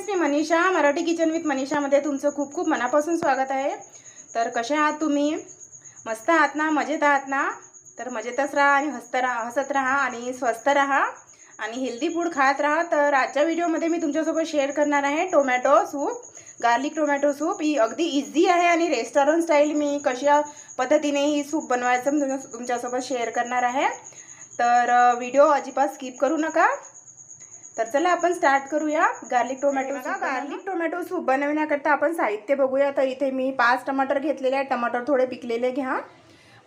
Friends, मी Manisha Marathi kitchen with मनीषामध्ये तुमचं खूप खूप मनापासून स्वागत आहे। तर कसे आहात तुम्ही? मस्त आहात ना? मजेत आहात ना? तर मजेतच राहा आणि हसत राहा आणि स्वस्थ राहा आणि हेल्दी फूड खात राहा। तर आजच्या व्हिडिओमध्ये मी तुमच्यासोबत शेअर करणार आहे tomato soup, garlic tomato soup. ही अगदी इझी आहे आणि रेस्टॉरंट स्टाईल मी कशा पद्धतीने ही सूप बनवायचं मी तुमच्यासोबत शेअर करणार आहे। तर व्हिडिओ अजिबात स्किप करू नका। तर चला आपण स्टार्ट करूया। गार्लिक टोमॅटो सूप बनवण्याकरता आपण साहित्य बघूया। तर इथे मी 5 टमाटर घेतलेले आहेत। टमाटर थोडे पिकलेले घ्या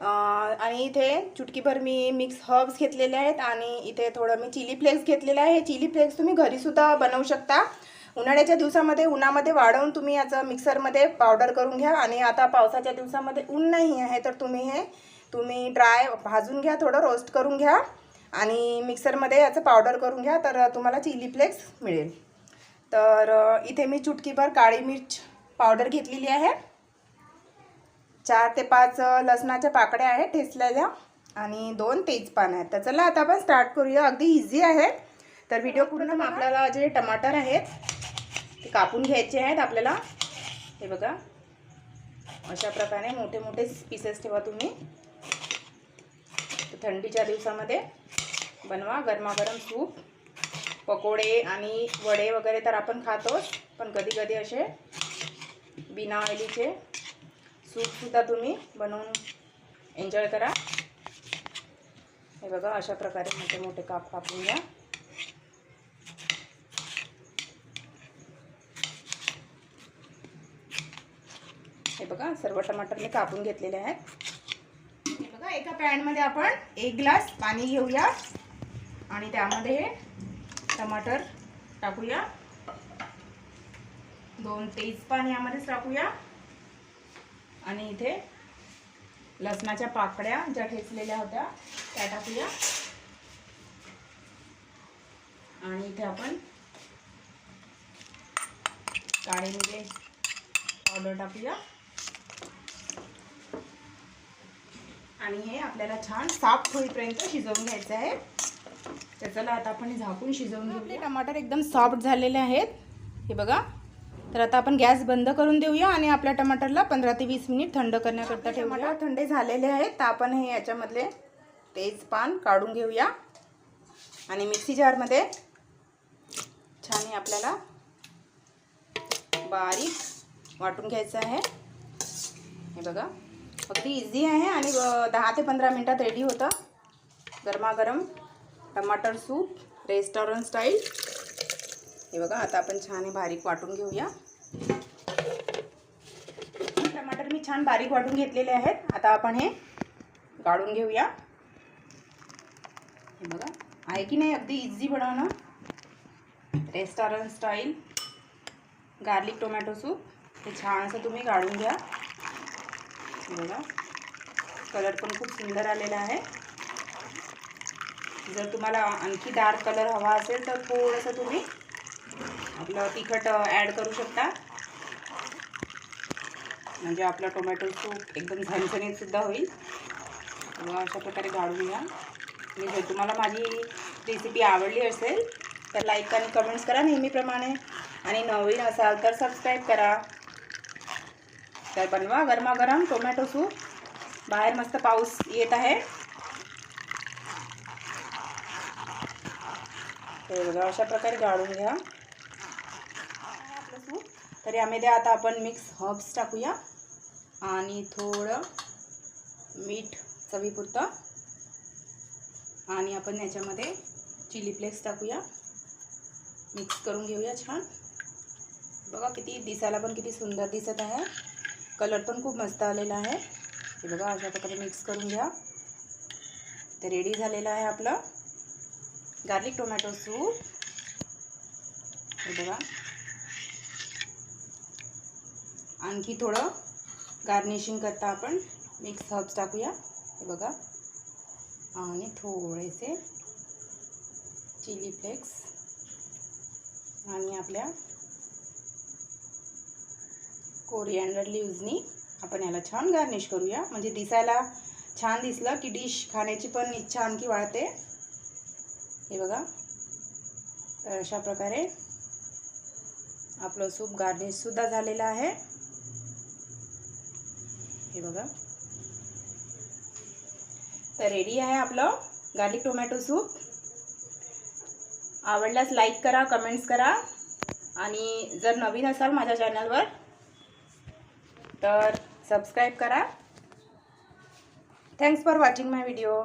आणि इथे चुटकीभर मी मिक्स हर्ब्स घेतलेले आहेत आणि इथे थोडं मी चिली फ्लेक्स घेतलेले आहे। हे चिली फ्लेक्स तुम्ही घरी सुद्धा बनवू शकता। उन्हाळ्याच्या दिवसामध्ये उन्हामध्ये वाळवून तुम्ही याचं मिक्सरमध्ये पावडर करून घ्या आणि आता पावसाच्या दिवसामध्ये ऊन नाही आहे तर तुम्ही ड्राय भाजून घ्या, थोडं रोस्ट करून घ्या आणि मिक्सरमध्ये याचं पावडर करून घ्या तर तुम्हाला चिली फ्लेक्स मिळेल। तर इथे मी चुटकीभर काळी मिर्च पावडर घेतलेली आहे। 4 ते 5 लसणाच्या पाकळ्या आहेत ठेचलेल्या आणि 2 तेजपान आहेत। तर चला आता आपण स्टार्ट करूया। अगदी इझी आहे। तर व्हिडिओ पूर्ण आपल्याला जे टमाटर आहेत ते कापून घ्यायचे आहेत आपल्याला। हे बघा, अशा प्रकारे मोठे मोठे पीसेस ठेवा तुम्ही। थंडीच्या दिवसामध्ये बनवा गरमागरम सूप। पकोडे आणि वडे वगैरे तर आपण खातोच, पण कधी कधी असे बिना ऑइलीचे सूपसुद्धा तुम्ही बनवून एन्जॉय करा। हे बघा, अशा प्रकारे मोठे मोठे काप कापून घ्या। हे बघा, सर्व टमाटर मी कापून घेतलेले आहेत। हे बघा, एका पॅनमध्ये आपण 1 ग्लास पाणी घेऊया आणि त्यामध्ये हे टमाटर टाकूया। 2 तेजपान यामध्येच टाकूया आणि इथे लसणाच्या पाकळ्या ज्या ठेचलेल्या होत्या त्या टाकूया आणि इथे आपण काळे मिरे पावडर टाकूया आणि हे आपल्याला छान सॉफ्ट होईपर्यंत शिजवून घ्यायचं आहे। तर चला आता आपण झाकून शिजवून घेऊया। आपले टमाटर एकदम सॉफ्ट झालेले आहेत, हे बघा। तर आता आपण गॅस बंद करून देऊया आणि आपल्या टमाटरला 15 ते 20 मिनिट थंड करण्याकरता ठेवूया। टमाटर थंड झालेले आहेत तर आपण हे याच्यामधले तेजपान काढून घेऊया आणि मिक्सी जारमध्ये छान हे आपल्याला बारीक वाटून घ्यायचं आहे। हे बघा, अगदी इझी आहे आणि 10 ते 15 मिनिटात रेडी होतं गरमागरम टमाटर सूप रेस्टॉरंट स्टाईल। हे बघा, आता आपण छान हे बारीक वाटून घेऊया। टमाटर मी छान बारीक वाटून घेतलेले आहेत। आता आपण हे गाळून घेऊया। हे बघा, आहे की नाही अगदी इझी बनवणं restaurant style garlic tomato soup. हे छान असं तुम्ही गाळून घ्या। हे बघा, कलर पण खूप सुंदर आलेला आहे। जर तुम्हाला आणखी डार्क कलर हवा असेल तर थोडंसं तुम्ही आपलं तिखट ॲड करू शकता, म्हणजे आपला टोमॅटो सूप एकदम झणझणीत सुद्धा होईल। तेव्हा अशा प्रकारे गाळून घ्या। आणि जर तुम्हाला माझी रेसिपी आवडली असेल तर लाईक आणि कमेंट्स करा नेहमीप्रमाणे आणि नवीन असाल तर सबस्क्राईब करा। तर बनवा गरमागरम टोमॅटो सूप। बाहेर मस्त पाऊस येत आहे। हे बघा, अशा प्रकारे गाळून घ्या आपलं सूप। तर यामध्ये आता आपण मिक्स हर्ब्स टाकूया आणि थोडं मीठ चवीपुरतं आणि आपण याच्यामध्ये चिली फ्लेक्स टाकूया। मिक्स करून घेऊया छान। बघा, किती दिसायला पण किती सुंदर दिसत आहे। कलर पण खूप मस्त आलेला आहे। हे बघा, अशा प्रकारे मिक्स करून घ्या। ते रेडी झालेलं आहे आपलं गार्लिक टोमॅटो सूप। हे बघा, आणखी थोडं गार्निशिंग करता आपण मिक्स हर्ब्स टाकूया। हे बघा, आणि थोडेसे चिली फ्लेक्स आणि आपल्या कोरिएंडर लीव्हजनी आपण याला छान गार्निश करूया, म्हणजे दिसायला छान दिसलं की डिश खाण्याची पण इच्छा आणखी वाढते। हे बघा, तर अशा प्रकारे आपलं सूप गार्निशसुद्धा झालेलं आहे. हे बघा. तर रेडी आहे आपलं गार्लिक टोमॅटो सूप. आवडल्यास लाईक करा, कमेंट्स करा आणि जर नवीन असाल माझ्या चॅनलवर तर सबस्क्राईब करा. Thanks for watching my video.